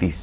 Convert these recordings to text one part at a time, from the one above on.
30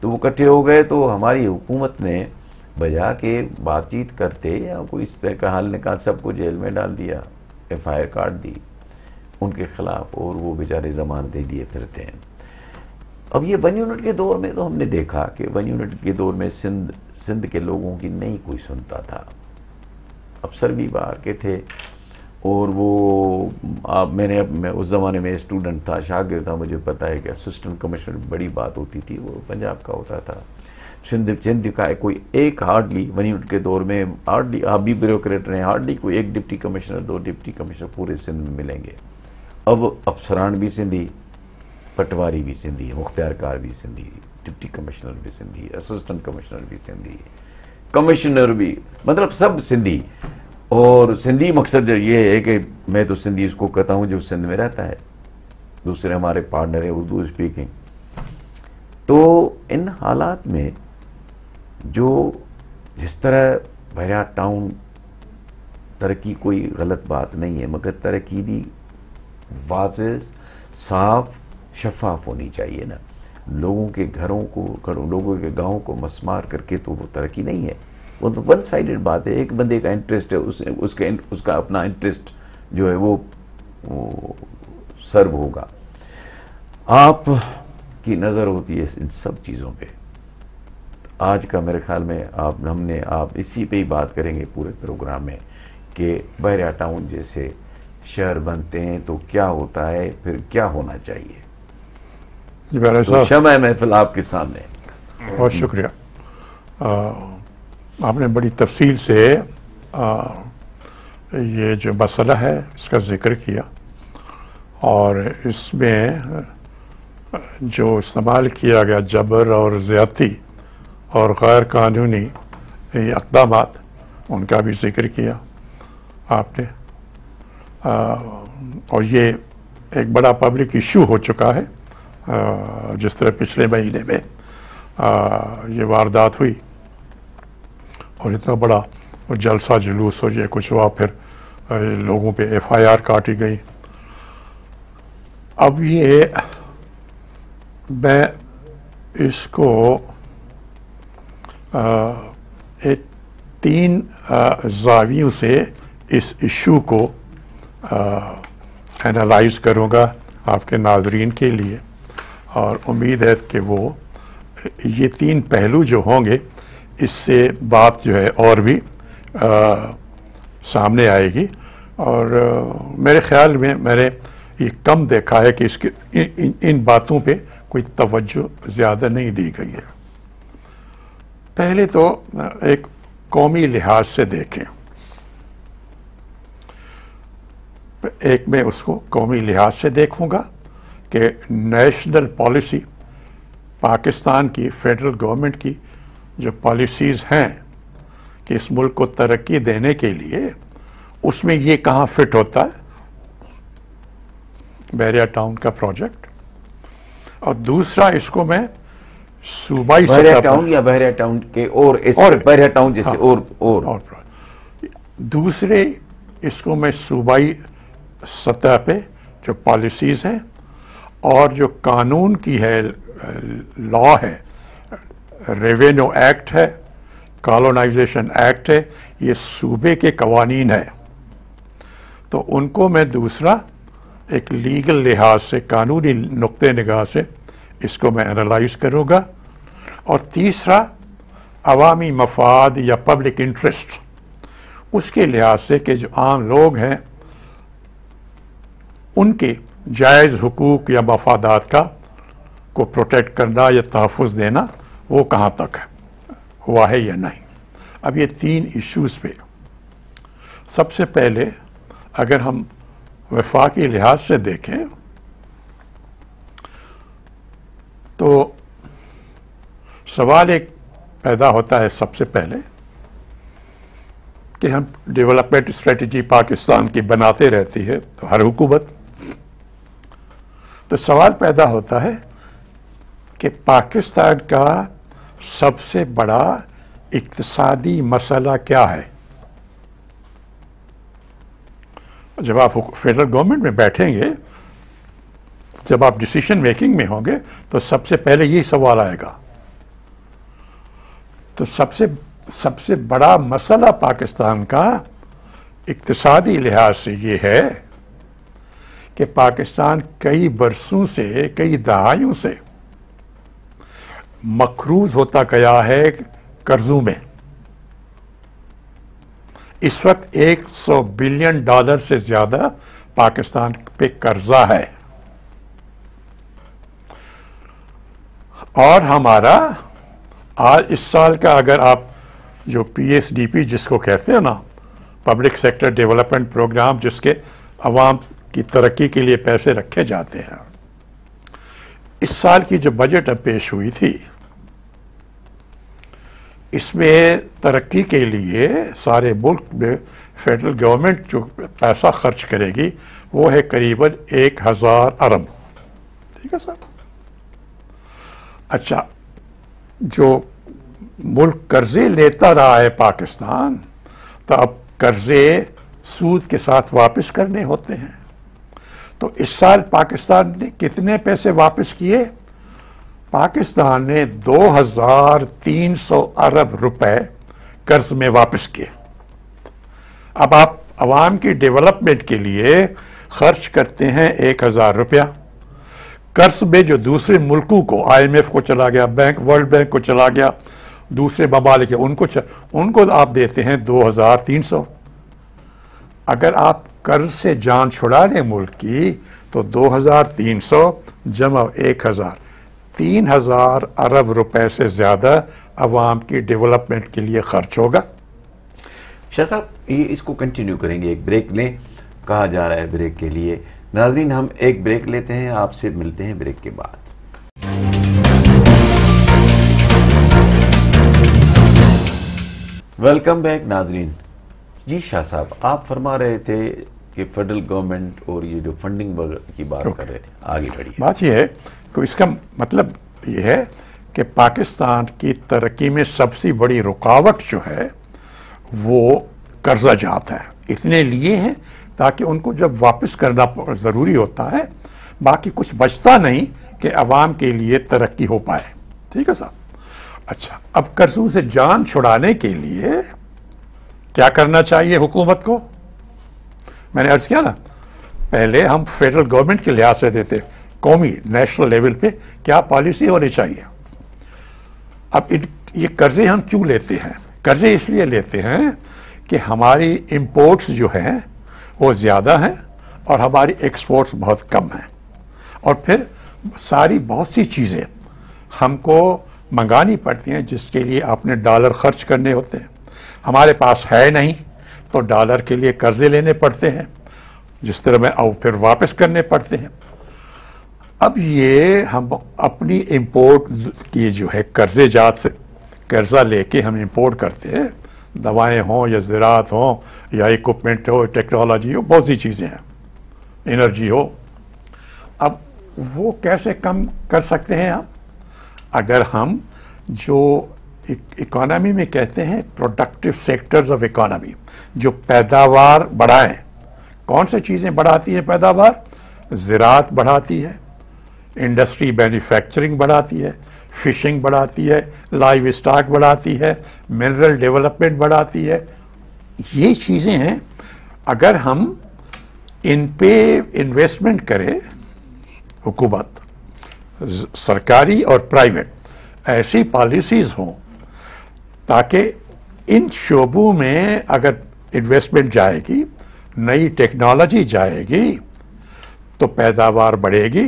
تو وہ اکٹھے ہو گئے تو ہماری حکومت نے بجا کے بات چیت کرتے یا کوئی اس طرح کا حل نکال سب کو جیل میں ڈال دیا, ایف آئی آر کاٹ دی ان کے خلاف, اور وہ بیچارے ضمانتیں دیے پھرتے ہیں. اب یہ 1 یونٹ کے دور میں تو ہم نے دیکھا کہ 1 یونٹ کے دور میں سندھ کے لوگوں کی نہیں کوئی سنتا تھا, افسر بھی باہر کے تھے, اور وہ میں اس زمانے میں اسٹوڈنٹ تھا, شاگرد تھا, مجھے پتا ہے کہ اسسٹنٹ کمشنر بڑی بات ہوتی تھی, وہ پنجاب کا ہوتا تھا. سندھ کا کوئی ایک ہارڈلی 1 یونٹ کے دور میں ہارڈلی, آپ بھی بیوروکریٹ رہے ہیں, ہارڈلی کوئی ایک ڈپٹی کمشنر 2 ڈپٹی کمشنر پورے سندھ میں ملیں گے. اب افسران بھی سندھی, پٹواری بھی سندھی, مختار کار بھی سندھی, ڈپٹی کمشنر بھی سندھی, اسسٹنٹ کمشنر بھی سندھی, کمشنر بھی, مطلب سب سندھی. اور سندھی مقصد یہ ہے کہ میں تو سندھی اس کو کہتا ہوں جو سندھ میں رہتا ہے, دوسرے ہمارے پارٹنر ہیں اردو اسپیکنگ. تو ان حالات میں جو جس طرح بحیرہ ٹاؤن ترقی کوئی غلط بات نہیں ہے, مگر ترقی بھی واضح, صاف, شفاف ہونی چاہیے نا. لوگوں کے گھروں کو, لوگوں کے گاؤں کو مسمار کر کے تو وہ ترقی نہیں ہے. وہ تو ون سائیڈڈ بات ہے, ایک بندے کا انٹرسٹ ہے, اس کا اپنا انٹرسٹ جو ہے وہ سرو ہوگا. آپ کی نظر ہوتی ہے ان سب چیزوں پہ. آج کا میرے خیال میں آپ اسی پہ ہی بات کریں گے پورے پروگرام میں کہ بحیرہ ٹاؤن جیسے شہر بنتے ہیں تو کیا ہوتا ہے, پھر کیا ہونا چاہیے. تو شمع محفل آپ کے سامنے. بہت شکریہ. آپ نے بڑی تفصیل سے یہ جو مسئلہ ہے اس کا ذکر کیا, اور اس میں جو استعمال کیا گیا جبر اور زیادتی اور غیر قانونی اقدامات, ان کا بھی ذکر کیا آپ نے. اور یہ ایک بڑا پبلک ایشو ہو چکا ہے, جس طرح پچھلے مہینے میں یہ واردات ہوئی اور اتنا بڑا جلسہ جلوس اور یہ کچھ ہوا, پھر لوگوں پہ ایف آئی آر کاٹی گئی. اب یہ میں اس کو 3 زاویوں سے اس ایشو کو اینالائز کروں گا آپ کے ناظرین کے لیے, اور امید ہے کہ وہ یہ 3 پہلو جو ہوں گے اس سے بات جو ہے اور بھی سامنے آئے گی. اور میرے خیال میں میں نے یہ کم دیکھا ہے کہ اس کے ان باتوں پہ کوئی توجہ زیادہ نہیں دی گئی ہے. پہلے تو ایک قومی لحاظ سے دیکھیں, ایک میں اس کو قومی لحاظ سے دیکھوں گا کہ نیشنل پالیسی, پاکستان کی فیڈرل گورنمنٹ کی جو پالیسیز ہیں کہ اس ملک کو ترقی دینے کے لیے, اس میں یہ کہاں فٹ ہوتا ہے بحیرہ ٹاؤن کا پروجیکٹ. اور دوسرا اس کو میں صوبائی بحیرہ ٹاؤن یا بحیرہ ٹاؤن کے اور بحیرہ ٹاؤن جیسے اور دوسرے اس کو میں صوبائی سطح پہ جو پالیسیز ہیں اور جو قانون کی ہے, لا ہے, ریونیو ایکٹ ہے, کالونائزیشن ایکٹ ہے, یہ صوبے کے قوانین ہے, تو ان کو میں دوسرا ایک لیگل لحاظ سے, قانونی نقطہ نگاہ سے اس کو میں انالائز کروں گا. اور تیسرا عوامی مفاد یا پبلک انٹرسٹ, اس کے لحاظ سے کہ جو عام لوگ ہیں ان کے جائز حقوق یا مفادات کو پروٹیکٹ کرنا یا تحفظ دینا وہ کہاں تک ہوا ہے یا نہیں. اب یہ 3 ایشوز پہ سب سے پہلے اگر ہم وفاقی لحاظ سے دیکھیں تو سوال ایک پیدا ہوتا ہے سب سے پہلے کہ ہم ڈیولپمنٹ اسٹریٹجی پاکستان کی بناتے رہتی ہے تو ہر حکومت, تو سوال پیدا ہوتا ہے کہ پاکستان کا سب سے بڑا اقتصادی مسئلہ کیا ہے. جب آپ فیڈرل گورنمنٹ میں بیٹھیں گے, جب آپ ڈیسیشن میکنگ میں ہوں گے تو سب سے پہلے یہی سوال آئے گا تو سب سے بڑا مسئلہ پاکستان کا اقتصادی لحاظ سے یہ ہے کہ پاکستان کئی برسوں سے، کئی دہائیوں سے مقروض ہوتا گیا ہے قرضوں میں. اس وقت $100 بلین سے زیادہ پاکستان پہ قرضہ ہے، اور ہمارا آج اس سال کا اگر آپ جو PSDP جس کو کہتے ہیں نا، پبلک سیکٹر ڈیولپمنٹ پروگرام، جس کے عوام کی ترقی کے لیے پیسے رکھے جاتے ہیں، اس سال کی جو بجٹ اب پیش ہوئی تھی، اس میں ترقی کے لیے سارے ملک میں فیڈرل گورنمنٹ جو پیسہ خرچ کرے گی وہ ہے قریباً 1000 ارب. ٹھیک ہے صاحب؟ اچھا، جو ملک قرضے لیتا رہا ہے پاکستان، تو اب قرضے سود کے ساتھ واپس کرنے ہوتے ہیں. تو اس سال پاکستان نے کتنے پیسے واپس کیے؟ پاکستان نے 2300 ارب روپے قرض میں واپس کیے. اب آپ عوام کی ڈیولپمنٹ کے لیے خرچ کرتے ہیں 1000 روپیہ، قرض میں جو دوسرے ملکوں کو، IMF کو چلا گیا، ورلڈ بینک کو چلا گیا، دوسرے ممالک ان کو آپ دیتے ہیں 2300. اگر آپ قرض سے جان چھڑا لیں ملک کی، تو 2300 جمع 1000، 3000 ارب روپے سے زیادہ عوام کی ڈیولپمنٹ کے لیے خرچ ہوگا. شاہ صاحب، یہ اس کو کنٹینیو کریں گے، ایک بریک لیں، کہا جا رہا ہے بریک کے لیے. ناظرین، ہم ایک بریک لیتے ہیں، آپ سے ملتے ہیں بریک کے بعد. ویلکم بیک ناظرین. جی شاہ صاحب، آپ فرما رہے تھے کہ فیڈرل گورنمنٹ اور یہ جو فنڈنگ کی بات کر رہے تھے، آگے بڑھیے. بات یہ ہے کہ اس کا مطلب یہ ہے کہ پاکستان کی ترقی میں سب سے بڑی رکاوٹ جو ہے وہ قرضہ جات ہے. اتنے لیے ہیں تاکہ ان کو جب واپس کرنا ضروری ہوتا ہے، باقی کچھ بچتا نہیں کہ عوام کے لیے ترقی ہو پائے. ٹھیک ہے صاحب؟ اچھا، اب قرضوں سے جان چھڑانے کے لیے کیا کرنا چاہیے حکومت کو؟ میں نے عرض کیا نا، پہلے ہم فیڈرل گورنمنٹ کے لحاظ سے دیتے، قومی نیشنل لیول پہ کیا پالیسی ہونی چاہیے. اب یہ قرضے ہم کیوں لیتے ہیں؟ قرضے اس لیے لیتے ہیں کہ ہماری امپورٹس جو ہیں وہ زیادہ ہیں اور ہماری ایکسپورٹس بہت کم ہیں، اور پھر بہت سی چیزیں ہم کو منگانی پڑتی ہیں جس کے لیے آپ نے ڈالر خرچ کرنے ہوتے ہیں. ہمارے پاس ہے نہیں تو ڈالر کے لیے قرضے لینے پڑتے ہیں، جس طرح میں پھر واپس کرنے پڑتے ہیں. اب یہ ہم اپنی امپورٹ کی جو ہے قرضے جات سے قرضہ لے کے ہم امپورٹ کرتے ہیں، دوائیں ہوں یا زراعت ہوں یا اکوپمنٹ ہو، ٹیکنالوجی ہو، بہت سی چیزیں ہیں، انرجی ہو. اب وہ کیسے کم کر سکتے ہیں ہم؟ اگر ہم جو اکانومی میں کہتے ہیں پروڈکٹیو سیکٹرز آف اکانومی، جو پیداوار بڑھائیں. کون سے چیزیں بڑھاتی ہیں پیداوار؟ زراعت بڑھاتی ہے، انڈسٹری مینوفیکچرنگ بڑھاتی ہے، فشنگ بڑھاتی ہے، لائیو اسٹاک بڑھاتی ہے، منرل ڈیولپمنٹ بڑھاتی ہے. یہ چیزیں ہیں. اگر ہم ان پہ انویسٹمنٹ کرے، حکومت، سرکاری اور پرائیویٹ، ایسی پالیسیز ہوں تاکہ ان شعبوں میں اگر انویسٹمنٹ جائے گی، نئی ٹیکنالوجی جائے گی تو پیداوار بڑھے گی.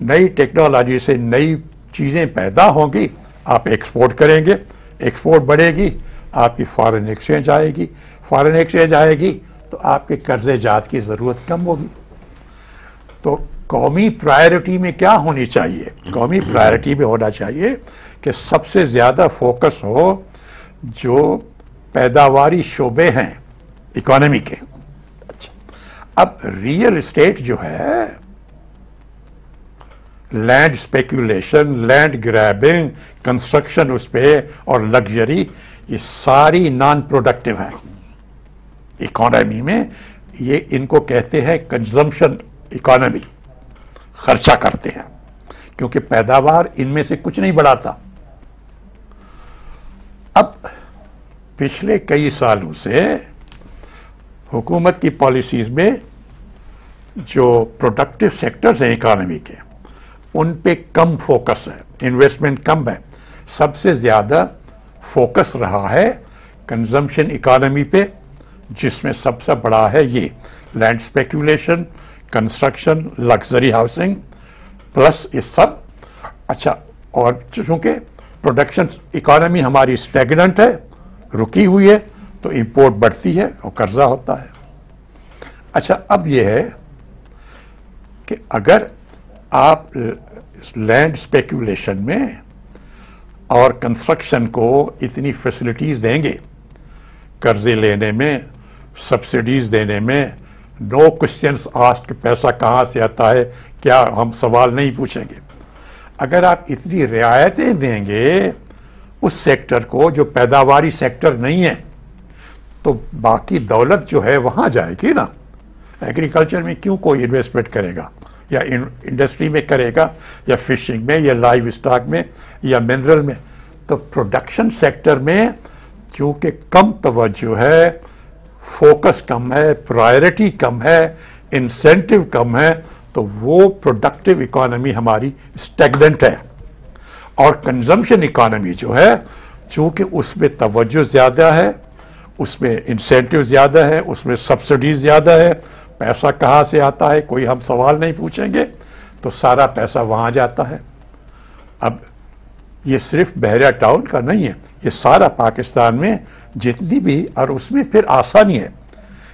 نئی ٹیکنالوجی سے نئی چیزیں پیدا ہوں گی، آپ ایکسپورٹ کریں گے، ایکسپورٹ بڑھے گی، آپ کی فارن ایکسچینج آئے گی، فارن ایکسچینج آئے گی تو آپ کے قرضے جات کی ضرورت کم ہوگی. تو قومی پرائرٹی میں کیا ہونی چاہیے؟ قومی پرائرٹی میں ہونا چاہیے کہ سب سے زیادہ فوکس ہو جو پیداواری شعبے ہیں اکانومی کے. اچھا، اب ریئل اسٹیٹ جو ہے، land speculation, land grabbing, construction اس پہ اور لگژری، یہ ساری نان پروڈکٹیو ہیں اکانومی میں. یہ ان کو کہتے ہیں کنزمپشن اکانومی، خرچہ کرتے ہیں، کیونکہ پیداوار ان میں سے کچھ نہیں بڑھاتا. اب پچھلے کئی سالوں سے حکومت کی پالیسیز میں جو پروڈکٹیو سیکٹرز ہیں اکانومی کے ان پہ کم فوکس ہے، انویسٹمنٹ کم ہے. سب سے زیادہ فوکس رہا ہے کنزمپشن اکانومی پہ، جس میں سب سے بڑا ہے یہ land speculation, construction, luxury housing plus یہ سب. اچھا، اور چونکہ پروڈکشن اکانومی ہماری اسٹیگننٹ ہے، رکی ہوئی ہے، تو امپورٹ بڑھتی ہے اور قرضہ ہوتا ہے. اچھا، اب یہ ہے کہ اگر آپ لینڈ اسپیکولیشن میں اور کنسٹرکشن کو اتنی فیسلٹیز دیں گے، قرضے لینے میں، سبسڈیز دینے میں، نو کوشچنس آسکڈ، پیسہ کہاں سے آتا ہے، کیا ہم سوال نہیں پوچھیں گے. اگر آپ اتنی رعایتیں دیں گے اس سیکٹر کو جو پیداواری سیکٹر نہیں ہے، تو باقی دولت جو ہے وہاں جائے گی نا. ایگریکلچر میں کیوں کوئی انویسٹمنٹ کرے گا، یا انڈسٹری میں کرے گا، یا فشنگ میں، یا لائیو اسٹاک میں، یا منرل میں. تو پروڈکشن سیکٹر میں چونکہ کم توجہ ہے، فوکس کم ہے، پرائرٹی کم ہے، انسینٹیو کم ہے، تو وہ پروڈکٹیو اکانومی ہماری اسٹیگننٹ ہے. اور کنزمپشن اکانومی جو ہے، چونکہ اس میں توجہ زیادہ ہے، اس میں انسینٹیو زیادہ ہے، اس میں سبسڈیز زیادہ ہے، پیسہ کہاں سے آتا ہے کوئی ہم سوال نہیں پوچھیں گے، تو سارا پیسہ وہاں جاتا ہے. اب یہ صرف بحیرہ ٹاؤن کا نہیں ہے، یہ سارا پاکستان میں جتنی بھی، اور اس میں پھر آسانی ہے،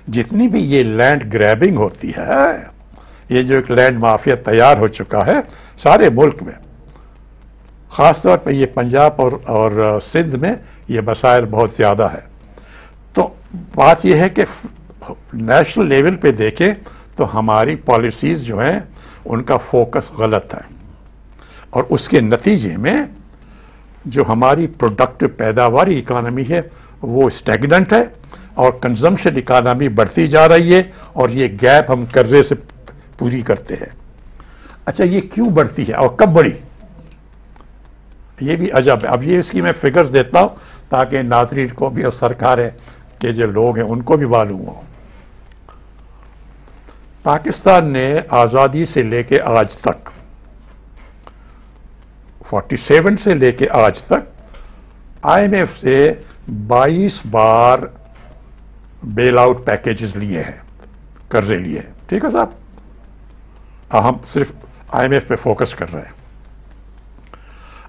جتنی بھی یہ لینڈ گریبنگ ہوتی ہے، یہ جو ایک لینڈ مافیا تیار ہو چکا ہے سارے ملک میں، خاص طور پہ یہ پنجاب اور سندھ میں یہ مسائل بہت زیادہ ہے. تو بات یہ ہے کہ نیشنل لیول پہ دیکھیں تو ہماری پالیسیز جو ہیں ان کا فوکس غلط ہے، اور اس کے نتیجے میں جو ہماری پروڈکٹ پیداواری اکانومی ہے وہ اسٹیگننٹ ہے، اور کنزمپشن اکانومی بڑھتی جا رہی ہے، اور یہ گیپ ہم قرضے سے پوری کرتے ہیں. اچھا، یہ کیوں بڑھتی ہے اور کب بڑھی، یہ بھی عجب ہے. اب یہ اس کی میں فگرز دیتا ہوں تاکہ ناظرین کو بھی اور سرکاریں کے جو لوگ ہیں ان کو بھی معلوم ہو. پاکستان نے آزادی سے لے کے آج تک 47 سے لے کے آج تک آئی ایم ایف سے 22 بار بیل آؤٹ پیکیجز لیے ہیں، قرضے لیے ہیں. ٹھیک ہے صاحب، ہم صرف آئی ایم ایف پہ فوکس کر رہے ہیں.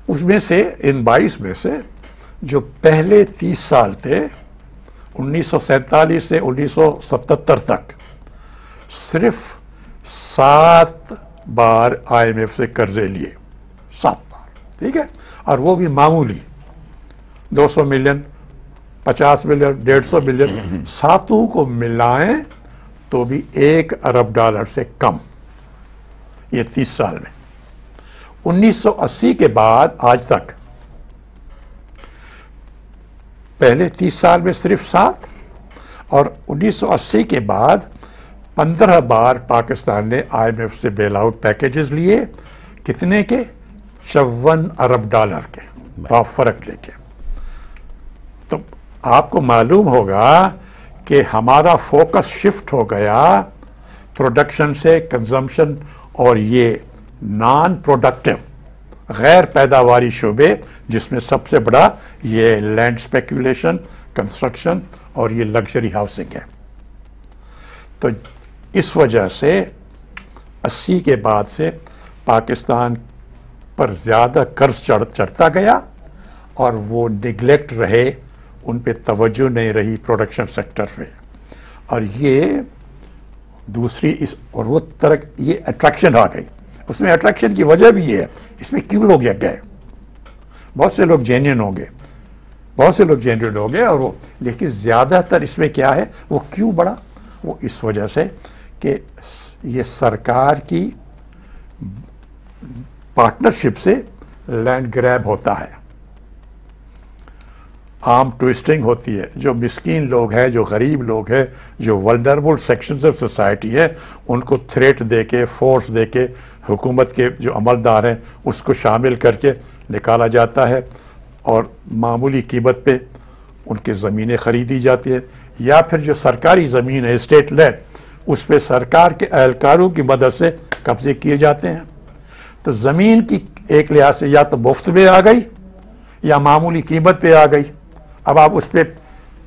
اس میں سے ان 22 میں سے جو پہلے 30 سال تھے 1947 سے 1977 تک، صرف 7 بار آئی ایم ایف سے قرضے لیے، 7 بار. ٹھیک ہے، اور وہ بھی معمولی 200 ملین، 50 ملین، 150 ملین، ساتوں کو ملائیں تو بھی $1 ارب سے کم. یہ 30 سال میں. 1980 کے بعد آج تک پہلے 30 سال میں صرف 7، اور 1980 کے بعد 15 بار پاکستان نے آئی ایم ایف سے بیل آؤٹ پیکیجز لیے. کتنے کے؟ $54 ارب کے. آپ فرق دیکھیں. تو آپ کو معلوم ہوگا کہ ہمارا فوکس شفٹ ہو گیا پروڈکشن سے کنزمپشن، اور یہ نان پروڈکٹیو غیر پیداواری شعبے، جس میں سب سے بڑا یہ لینڈ اسپیکولیشن، کنسٹرکشن اور یہ لگژری ہاؤسنگ ہے. تو اس وجہ سے 80 کے بعد سے پاکستان پر زیادہ قرض چڑھتا گیا، اور وہ نگلیکٹ رہے، ان پہ توجہ نہیں رہی پروڈکشن سیکٹر پہ. اور یہ دوسری اور وہ یہ اٹریکشن آ گئی. اس میں اٹریکشن کی وجہ بھی یہ ہے، اس میں کیوں لوگ یک گئے. بہت سے لوگ جینین ہوں گے، اور وہ، لیکن زیادہ تر اس میں کیا ہے، وہ کیوں بڑھا، وہ اس وجہ سے کہ یہ سرکار کی پارٹنرشپ سے لینڈ گریب ہوتا ہے، آرم ٹوئسٹنگ ہوتی ہے. جو مسکین لوگ ہیں، جو غریب لوگ ہیں، جو ولنربل سیکشنز آف سوسائٹی ہے، ان کو تھریٹ دے کے، فورس دے کے، حکومت کے جو عملدار ہیں اس کو شامل کر کے نکالا جاتا ہے. اور معمولی قیمت پہ ان کی زمینیں خریدی جاتی ہیں، یا پھر جو سرکاری زمین ہے اسٹیٹ لینڈ اس پہ سرکار کے اہلکاروں کی مدد سے قبضے کیے جاتے ہیں. تو زمین کی ایک لحاظ سے یا تو مفت میں آ گئی یا معمولی قیمت پہ آ گئی. اب آپ اس پہ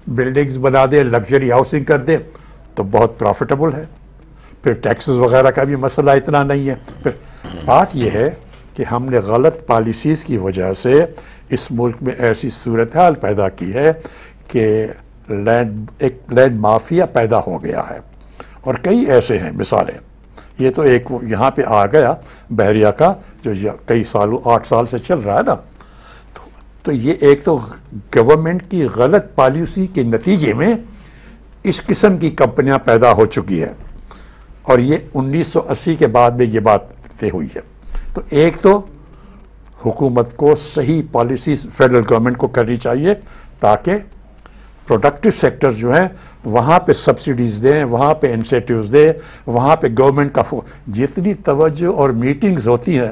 بلڈنگز بنا دیں، لگژری ہاؤسنگ کر دیں تو بہت پروفیٹیبل ہے. پھر ٹیکسز وغیرہ کا بھی مسئلہ اتنا نہیں ہے. پھر بات یہ ہے کہ ہم نے غلط پالیسیز کی وجہ سے اس ملک میں ایسی صورتحال پیدا کی ہے کہ ایک لینڈ مافیا پیدا ہو گیا ہے. اور کئی ایسے ہیں مثالیں. یہ تو ایک یہاں پہ آ گیا بحریہ کا جو کئی سالوں 8 سال سے چل رہا ہے نا. تو یہ ایک تو گورنمنٹ کی غلط پالیسی کے نتیجے میں اس قسم کی کمپنیاں پیدا ہو چکی ہے. اور یہ 1980 کے بعد میں یہ بات طے ہوئی ہے. تو ایک تو حکومت کو صحیح پالیسیز فیڈرل گورنمنٹ کو کرنی چاہیے تاکہ پروڈکٹیو سیکٹر جو ہیں وہاں پہ سبسڈیز دیں، وہاں پہ انسینٹیوز دیں، وہاں پہ گورنمنٹ کا جتنی توجہ اور میٹنگز ہوتی ہیں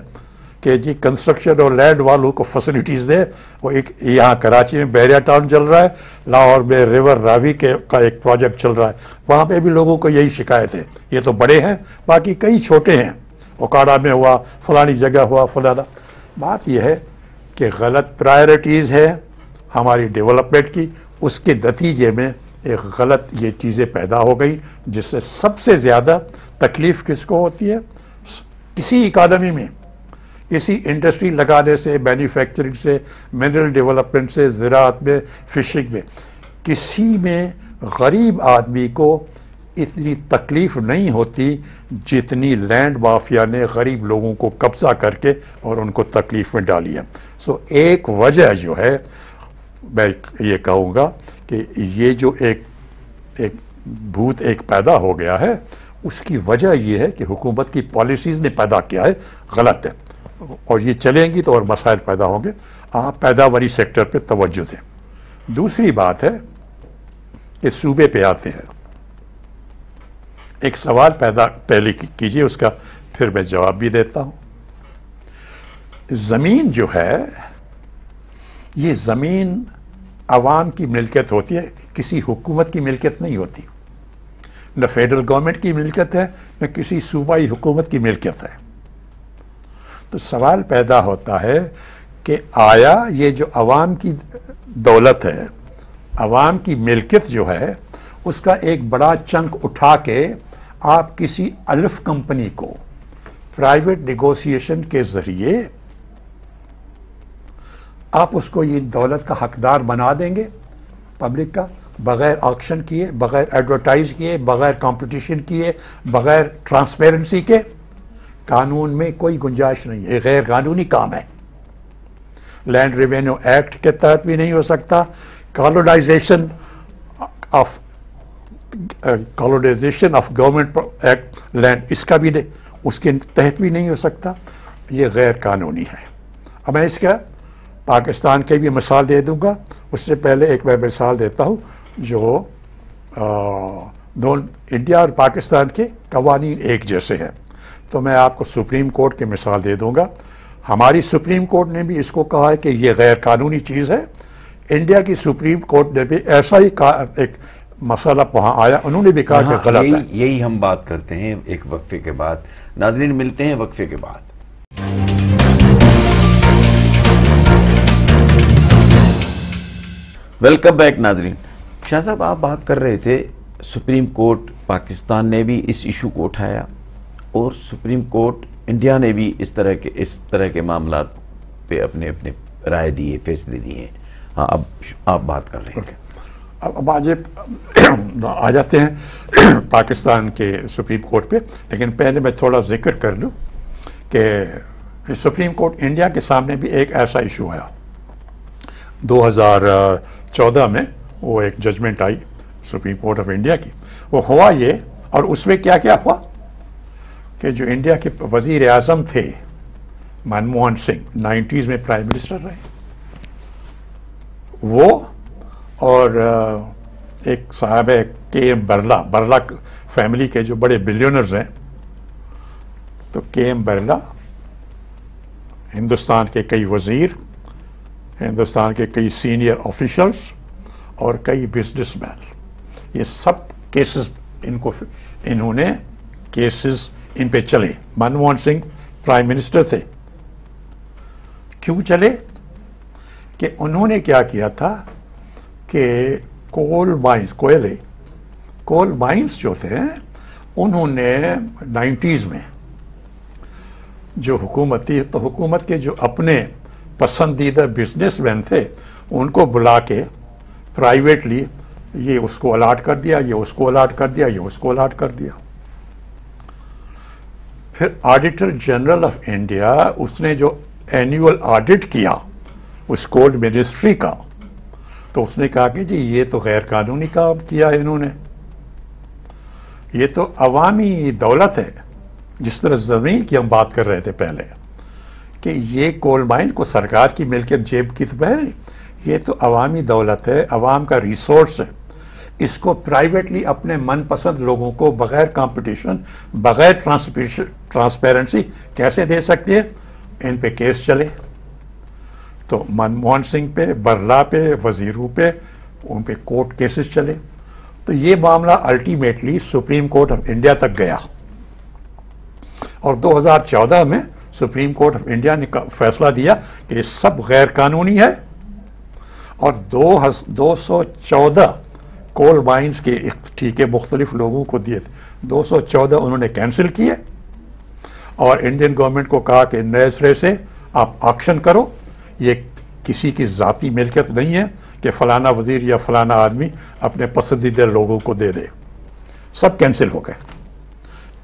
کہ جی کنسٹرکشن اور لینڈ والوں کو فیسلٹیز دے. وہ ایک یہاں کراچی میں بحریہ ٹاؤن چل رہا ہے، لاہور میں ریور راوی کا ایک پروجیکٹ چل رہا ہے، وہاں پہ بھی لوگوں کو یہی شکایت ہے. یہ تو بڑے ہیں، باقی کئی چھوٹے ہیں. اوکاڑا میں ہوا، فلانی جگہ ہوا، فلانا. بات یہ ہے کہ غلط پرائرٹیز ہے ہماری ڈیولپمنٹ کی، اس کے نتیجے میں ایک غلط یہ چیزیں پیدا ہو گئی جس سے سب سے زیادہ تکلیف کس کو ہوتی ہے؟ کسی اکانومی میں، کسی انڈسٹری لگانے سے، مینوفیکچرنگ سے، منرل ڈیولپمنٹ سے، زراعت میں، فشنگ میں، کسی میں غریب آدمی کو اتنی تکلیف نہیں ہوتی جتنی لینڈ مافیا نے غریب لوگوں کو قبضہ کر کے اور ان کو تکلیف میں ڈالی ہے. سو ایک وجہ جو ہے میں یہ کہوں گا کہ یہ جو ایک بھوت ایک پیدا ہو گیا ہے اس کی وجہ یہ ہے کہ حکومت کی پالیسیز نے پیدا کیا ہے غلط ہے. اور یہ چلیں گی تو اور مسائل پیدا ہوں گے. آپ پیداواری سیکٹر پہ توجہ دیں. دوسری بات ہے کہ صوبے پہ آتے ہیں. ایک سوال پہلے کیجئے، اس کا پھر میں جواب بھی دیتا ہوں. زمین جو ہے یہ زمین عوام کی ملکیت ہوتی ہے، کسی حکومت کی ملکیت نہیں ہوتی. نہ فیڈرل گورنمنٹ کی ملکیت ہے نہ کسی صوبائی حکومت کی ملکیت ہے. تو سوال پیدا ہوتا ہے کہ آیا یہ جو عوام کی دولت ہے، عوام کی ملکیت جو ہے، اس کا ایک بڑا چنک اٹھا کے آپ کسی الف کمپنی کو پرائیویٹ نیگوسیشن کے ذریعے آپ اس کو یہ دولت کا حقدار بنا دیں گے پبلک کا، بغیر آکشن کیے، بغیر ایڈورٹائز کیے، بغیر کمپٹیشن کیے، بغیر ٹرانسپیرنسی کے. قانون میں کوئی گنجائش نہیں ہے، یہ غیر قانونی کام ہے. لینڈ ریونیو ایکٹ کے تحت بھی نہیں ہو سکتا. Colonisation of government act land, اس کا بھی نہیں، اس کے تحت بھی نہیں ہو سکتا. یہ غیر قانونی ہے. اب میں اس کا پاکستان کی بھی مثال دے دوں گا. اس سے پہلے ایک میں مثال دیتا ہوں جو انڈیا اور پاکستان کے قوانین ایک جیسے ہیں. تو میں آپ کو سپریم کورٹ کی مثال دے دوں گا. ہماری سپریم کورٹ نے بھی اس کو کہا ہے کہ یہ غیر قانونی چیز ہے. انڈیا کی سپریم کورٹ نے بھی ایسا ہی ایک مسئلہ وہاں آیا، انہوں نے بھی کہا کہ غلط ہے. یہی ہم بات کرتے ہیں ایک وقفے کے بعد. ناظرین ملتے ہیں وقفے کے بعد. ویلکم بیک ناظرین. شاہ صاحب آپ بات کر رہے تھے سپریم کورٹ پاکستان نے بھی اس ایشو کو اٹھایا اور سپریم کورٹ انڈیا نے بھی اس طرح کے معاملات پہ اپنے رائے دیے، فیصلے دیے. ہاں اب آپ بات کر رہے ہیں. اب آ جاتے ہیں پاکستان کے سپریم کورٹ پہ. لیکن پہلے میں تھوڑا ذکر کر لوں کہ سپریم کورٹ انڈیا کے سامنے بھی ایک ایسا ایشو آیا 2014 میں. وہ ایک ججمنٹ آئی سپریم کورٹ آف انڈیا کی. وہ ہوا یہ، اور اس میں کیا کیا ہوا کہ جو انڈیا کے وزیر اعظم تھے منموہن سنگھ، 90s میں پرائم منسٹر رہے، وہ اور ایک صاحب ہے کے ایم برلا فیملی کے جو بڑے بلیونرز ہیں. تو کے ایم برلا، ہندوستان کے کئی وزیر، ہندوستان کے کئی سینئر آفیشلس اور کئی بزنس مین، یہ سب کیسز انہوں نے کیسز ان پہ چلے۔ منموہن سنگھ پرائم منسٹر تھے، کیوں چلے؟ کہ انہوں نے کیا کیا تھا کہ کول مائنز جو تھے انہوں نے 90s میں جو حکومت تھی، تو حکومت کے جو اپنے پسندیدہ بزنس مین تھے ان کو بلا کے پرائیویٹلی یہ اس کو الاٹ کر دیا، یہ اس کو الاٹ کر دیا، یہ اس کو الاٹ کر دیا۔ پھر آڈیٹر جنرل آف انڈیا اس نے جو اینیول آڈٹ کیا اس کول منسٹری کا، تو اس نے کہا کہ جی یہ تو غیر قانونی کام کیا ہے انہوں نے، یہ تو عوامی دولت ہے، جس طرح زمین کی ہم بات کر رہے تھے پہلے کہ یہ کول مائن کو سرکار کی ملکیت جیب کی تو نہیں، یہ تو عوامی دولت ہے، عوام کا ریسورس ہے، اس کو پرائیویٹلی اپنے من پسند لوگوں کو بغیر کمپٹیشن، بغیر ٹرانسپیرنسی کیسے دے سکتے ہیں؟ ان پہ کیس چلے۔ تو منموہن سنگھ پہ، برلا پہ، وزیروں پہ، ان پہ کورٹ کیسز چلے۔ تو یہ معاملہ ultimately supreme Court of India تک گیا، اور 2014 میں سپریم کورٹ آف انڈیا نے فیصلہ دیا کہ یہ سب غیر قانونی ہے، اور 214 کول مائنز کے ٹھیکے مختلف لوگوں کو دیے تھے، 214 انہوں نے کینسل کیے، اور انڈین گورنمنٹ کو کہا کہ نئے سرے سے آپ آکشن کرو، یہ کسی کی ذاتی ملکیت نہیں ہے کہ فلانا وزیر یا فلانا آدمی اپنے پسندیدہ لوگوں کو دے دے، سب کینسل ہو گئے۔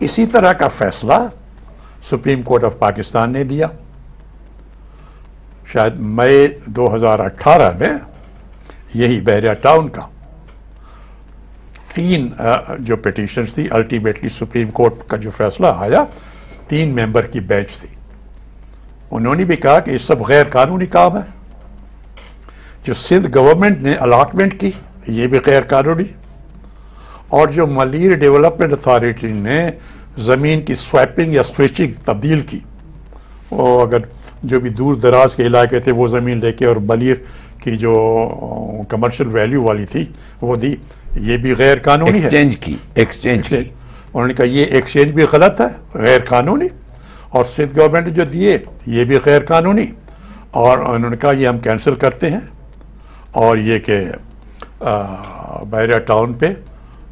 اسی طرح کا فیصلہ سپریم کورٹ آف پاکستان نے دیا شاید مئی 2018 میں، یہی بحریہ ٹاؤن کا 3 جو پٹیشنز تھی، الٹیمیٹلی سپریم کورٹ کا جو فیصلہ آیا 3 ممبر کی بینچ تھی، انہوں نے بھی کہا کہ یہ سب غیر قانونی کام ہے۔ جو سندھ گورنمنٹ نے الاٹمنٹ کی یہ بھی غیر قانونی، اور جو ملیر ڈیولپمنٹ اتھارٹی نے زمین کی سویپنگ یا سوئچنگ تبدیل کی، وہ اگر جو بھی دور دراز کے علاقے تھے وہ زمین لے کے اور ملیر کی جو کمرشل ویلیو والی تھی وہ دی، یہ بھی غیر قانونی ہے۔ ایکسچینج کی انہوں نے کہا یہ ایکسچینج بھی غلط ہے، غیر قانونی، اور سندھ گورنمنٹ نے جو دیے یہ بھی غیر قانونی، اور انہوں نے کہا یہ ہم کینسل کرتے ہیں، اور یہ کہ بحریہ ٹاؤن پہ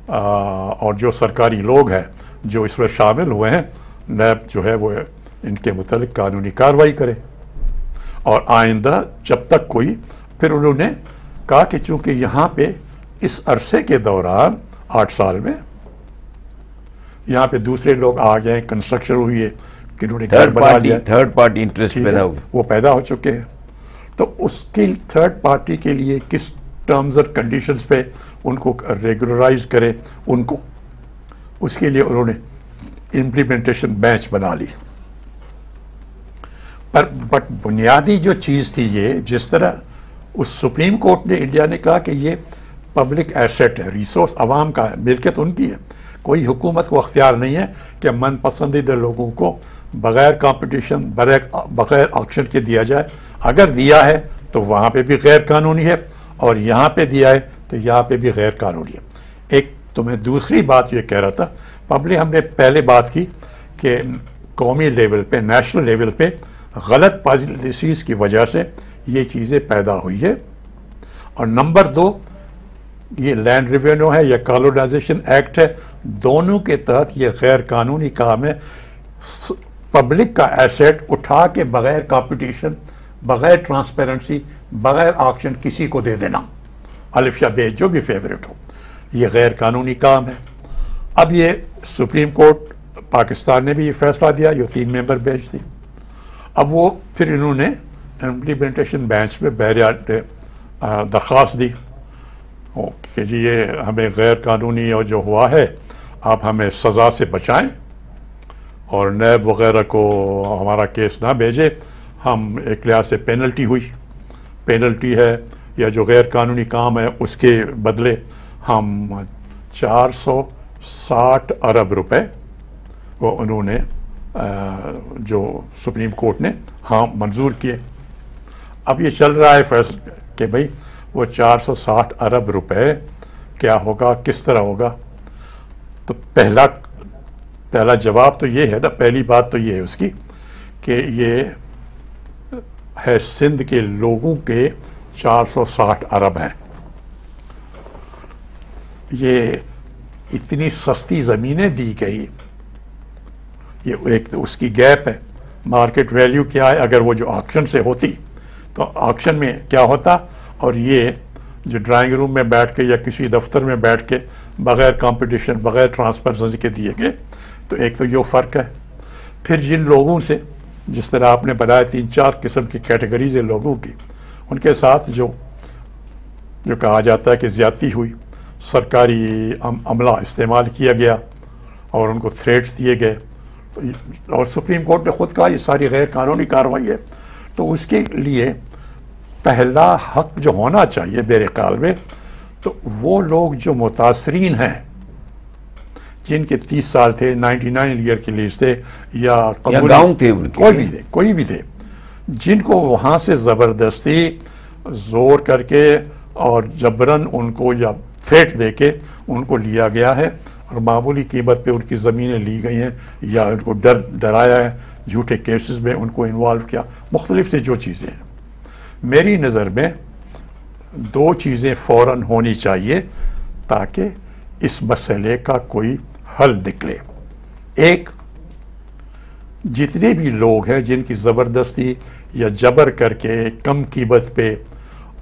اور جو سرکاری لوگ ہیں جو اس میں شامل ہوئے ہیں، نیب جو ہے وہ ان کے متعلق قانونی کارروائی کرے، اور آئندہ جب تک کوئی، پھر انہوں نے کہا کہ چونکہ یہاں پہ اس عرصے کے دوران 8 سال میں یہاں پہ دوسرے لوگ آ گئے، کنسٹرکشن ہوئی ہے، کنہوں نے گھر بنا لیا، تھرڈ پارٹی انٹرسٹ پیدا ہو، وہ پیدا ہو چکے ہیں، تو اس کی تھرڈ پارٹی کے لیے کس ٹرمز اور کنڈیشنز پہ ان کو ریگولرائز کرے، ان کو اس کے لیے انہوں نے امپلیمنٹیشن بینچ بنا لی۔ بٹ بنیادی جو چیز تھی یہ، جس طرح اس سپریم کورٹ نے انڈیا نے کہا کہ یہ پبلک ایسٹ ہے، ریسورس عوام کا ہے، ملکیت ان کی ہے، کوئی حکومت کو اختیار نہیں ہے کہ من پسندیدہ لوگوں کو بغیر کمپٹیشن، بغیر آکشن کے دیا جائے، اگر دیا ہے تو وہاں پہ بھی غیر قانونی ہے، اور یہاں پہ دیا ہے تو یہاں پہ بھی غیر قانونی ہے۔ ایک تو میں دوسری بات یہ کہہ رہا تھا، ہم نے پہلے بات کی کہ قومی لیول پہ، نیشنل لیول پہ غلط پالیسیز کی وجہ سے یہ چیزیں پیدا ہوئی ہے، اور نمبر 2 یہ لینڈ ریونیو ہے یا کالونائزیشن ایکٹ ہے، دونوں کے تحت یہ غیر قانونی کام ہے، پبلک کا ایسٹ اٹھا کے بغیر کمپٹیشن، بغیر ٹرانسپیرنسی، بغیر آکشن کسی کو دے دینا، الف یا بے جو بھی فیوریٹ ہو، یہ غیر قانونی کام ہے۔ اب یہ سپریم کورٹ پاکستان نے بھی یہ فیصلہ دیا، جو 3 ممبر بینچ تھی، اب وہ پھر انہوں نے امپلیمنٹیشن بینچ میں بحریہ درخواست دی کہ جی یہ ہمیں غیر قانونی اور جو ہوا ہے آپ ہمیں سزا سے بچائیں، اور نیب وغیرہ کو ہمارا کیس نہ بھیجے، ہم ایک لحاظ سے پینلٹی ہے یا جو غیر قانونی کام ہے اس کے بدلے ہم 460 ارب روپے وہ انہوں نے جو سپریم کورٹ نے منظور کیے۔ اب یہ چل رہا ہے فیصلہ کہ بھئی وہ 460 ارب روپے کیا ہوگا، کس طرح ہوگا. تو پہلا جواب تو یہ ہے نا، پہلی بات تو یہ ہے اس کی کہ یہ ہے سندھ کے لوگوں کے 460 ارب ہیں. یہ اتنی سستی زمینیں دی گئی، یہ ایک تو اس کی گیپ ہے. مارکیٹ ویلیو کیا ہے؟ اگر وہ جو آکشن سے ہوتی تو آکشن میں کیا ہوتا، اور یہ جو ڈرائنگ روم میں بیٹھ کے یا کسی دفتر میں بیٹھ کے بغیر کمپٹیشن، بغیر ٹرانسپیرنسی کے دیے گئے. تو ایک تو یہ فرق ہے. پھر جن لوگوں سے، جس طرح آپ نے بتایا 3-4 قسم کی کیٹیگریز ہے لوگوں کی، ان کے ساتھ جو کہا جاتا ہے کہ زیادتی ہوئی، سرکاری عملہ استعمال کیا گیا اور ان کو تھریٹس دیے گئے، اور سپریم کورٹ نے خود کہا یہ ساری غیر قانونی کارروائی ہے. تو اس کے لیے پہلا حق جو ہونا چاہیے میرے خیال میں، تو وہ لوگ جو متاثرین ہیں، جن کے 30 سال تھے، 99 ایئر کے لیے تھے، یا گاؤں تھے، کوئی بھی تھے، جن کو وہاں سے زبردستی زور کر کے اور جبراً ان کو یا تھریٹ دے کے ان کو لیا گیا ہے، اور معمولی قیمت پہ ان کی زمینیں لی گئی ہیں، یا ان کو ڈرایا ہے، جھوٹے کیسز میں ان کو انوالو کیا، مختلف سے جو چیزیں ہیں. میری نظر میں 2 چیزیں فوراً ہونی چاہیے تاکہ اس مسئلے کا کوئی حل نکلے. ایک، جتنے بھی لوگ ہیں جن کی زبردستی یا جبر کر کے کم قیمت پہ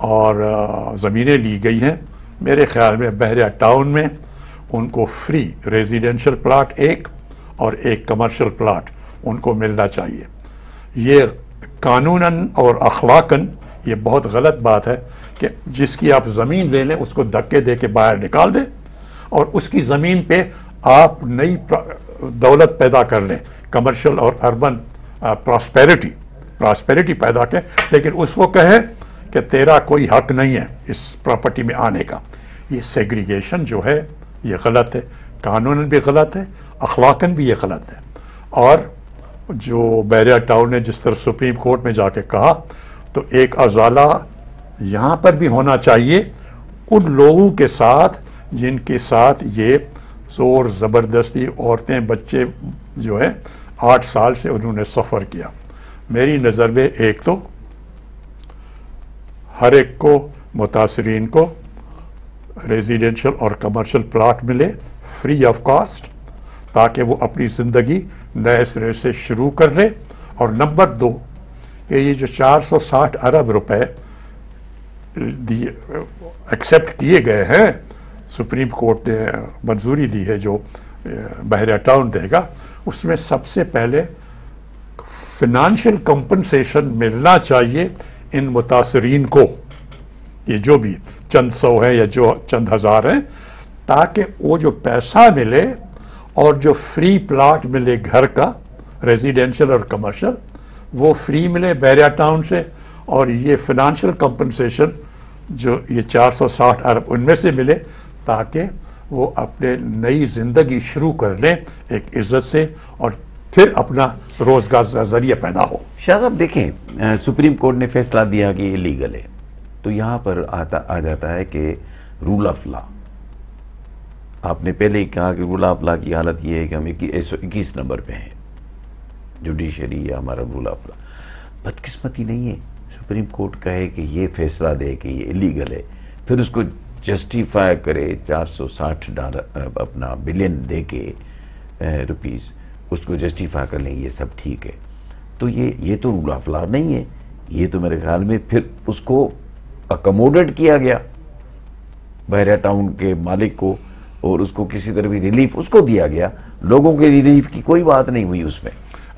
اور زمینیں لی گئی ہیں، میرے خیال میں بحریہ ٹاؤن میں ان کو فری ریزیڈینشل پلاٹ ایک اور ایک کمرشل پلاٹ ان کو ملنا چاہیے. یہ قانوناً اور اخلاقاً یہ بہت غلط بات ہے کہ جس کی آپ زمین لے لیں اس کو دھکے دے کے باہر نکال دیں، اور اس کی زمین پہ آپ نئی دولت پیدا کر لیں، کمرشل اور اربن پراسپیرٹی پیدا کریں، لیکن اس کو کہیں کہ تیرا کوئی حق نہیں ہے اس پراپرٹی میں آنے کا. یہ سیگریگیشن جو ہے یہ غلط ہے، قانوناً بھی غلط ہے، اخلاقاً بھی یہ غلط ہے. اور جو بحریہ ٹاؤن نے جس طرح سپریم کورٹ میں جا کے کہا، تو ایک ازالہ یہاں پر بھی ہونا چاہیے ان لوگوں کے ساتھ جن کے ساتھ یہ زور زبردستی عورتیں بچے جو ہیں 8 سال سے انہوں نے سفر کیا. میری نظر میں ایک تو ہر ایک کو، متاثرین کو ریزیڈینشل اور کمرشل پلاٹ ملے فری آف کاسٹ، تاکہ وہ اپنی زندگی نئے سرے سے شروع کر لے. اور نمبر 2 کہ یہ جو 460 ارب روپے ایکسیپٹ کیے گئے ہیں، سپریم کورٹ نے منظوری دی ہے جو بحریہ ٹاؤن دے گا، اس میں سب سے پہلے فنانشل کمپنسیشن ملنا چاہیے ان متاثرین کو، یہ جو بھی چند 100 ہیں یا جو چند ہزار ہیں، تاکہ وہ جو پیسہ ملے اور جو فری پلاٹ ملے گھر کا ریزیڈینشل اور کمرشل، وہ فری ملے بحریہ ٹاؤن سے، اور یہ فنانشل کمپنسیشن جو یہ 460 ارب ان میں سے ملے، تاکہ وہ اپنے نئی زندگی شروع کر لیں ایک عزت سے، اور پھر اپنا روزگار ذریعہ پیدا ہو. شاہ صاحب دیکھیں، سپریم کورٹ نے فیصلہ دیا کہ یہ لیگل ہے، تو یہاں پر آ جاتا ہے کہ رول آف لا. آپ نے پہلے ہی کہا کہ رول آف لا کی حالت یہ ہے کہ ہم 21 نمبر پہ ہیں، جوڈیشری یا ہمارا رول آف لا. بدقسمتی نہیں ہے سپریم کورٹ کہے کہ یہ فیصلہ دے کہ یہ الیگل ہے، پھر اس کو جسٹیفائی کرے 460 اپنا بلین دے کے روپیز، اس کو جسٹیفائی کر لیں یہ سب ٹھیک ہے. تو یہ تو رول آف لا نہیں ہے. یہ تو میرے خیال میں پھر اس کو اکموڈیٹ کیا گیا بحریہ ٹاؤن کے مالک کو، اور اس کو کسی طرح بھی ریلیف اس کو دیا گیا. لوگوں کے ریلیف کی کوئی بات نہیں ہوئی اس میں.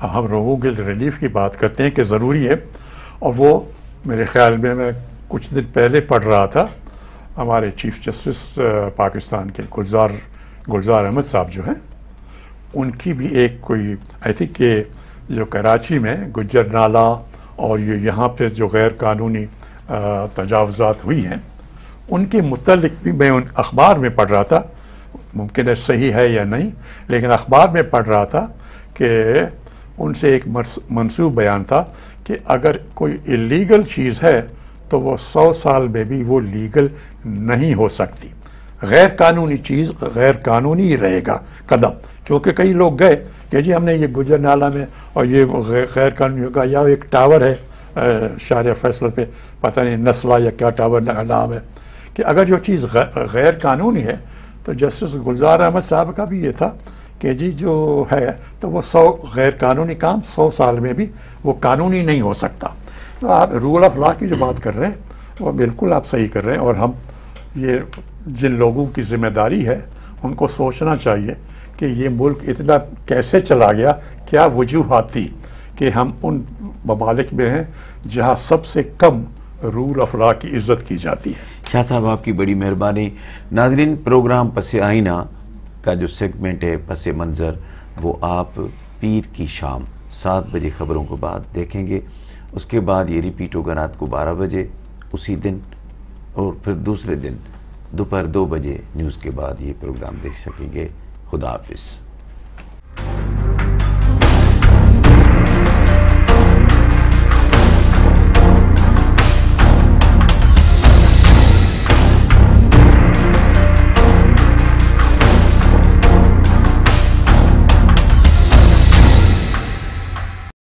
ہم لوگوں کے ریلیف کی بات کرتے ہیں کہ ضروری ہے، اور وہ میرے خیال میں کچھ دن پہلے پڑھ رہا تھا، ہمارے چیف جسٹس پاکستان کے گلزار احمد صاحب جو ہیں، ان کی بھی ایک کوئی آئی تھنک کہ جو کراچی میں گجر نالہ اور یہاں پہ جو غیر قانونی تجاوزات ہوئی ہیں، ان کے متعلق بھی میں ان اخبار میں پڑھ رہا تھا، ممکن ہے صحیح ہے یا نہیں، لیکن اخبار میں پڑھ رہا تھا کہ ان سے ایک منسوب بیان تھا کہ کہ اگر کوئی الیگل چیز ہے تو وہ 100 سال میں بھی وہ لیگل نہیں ہو سکتی. غیر قانونی چیز غیر قانونی ہی رہے گا قدم. کیونکہ کئی لوگ گئے کہ جی ہم نے یہ گجر نالہ میں اور یہ غیر قانونی ہوگا، یا ایک ٹاور ہے شارع فیصل پہ، پتہ نہیں نسلہ یا کیا ٹاور نام ہے، کہ اگر جو چیز غیر قانونی ہے تو جسٹس گلزار احمد صاحب کا بھی یہ تھا کہ جی جو ہے تو وہ 100 غیر قانونی کام 100 سال میں بھی وہ قانونی نہیں ہو سکتا. تو آپ رول آف لا کی جو بات کر رہے ہیں وہ بالکل آپ صحیح کر رہے ہیں، اور ہم یہ جن لوگوں کی ذمہ داری ہے ان کو سوچنا چاہیے کہ یہ ملک اتنا کیسے چلا گیا، کیا وجوہات تھی کہ ہم ان ممالک میں ہیں جہاں سب سے کم رول آف لا کی عزت کی جاتی ہے. شاہ صاحب آپ کی بڑی مہربانی. ناظرین، پروگرام پس آئینہ کا جو سیگمنٹ ہے پس منظر، وہ آپ پیر کی شام 7 بجے خبروں کے بعد دیکھیں گے. اس کے بعد یہ ریپیٹ ہوگا رات کو 12 بجے اسی دن، اور پھر دوسرے دن دوپہر 2 بجے نیوز کے بعد یہ پروگرام دیکھ سکیں گے. خدا حافظ.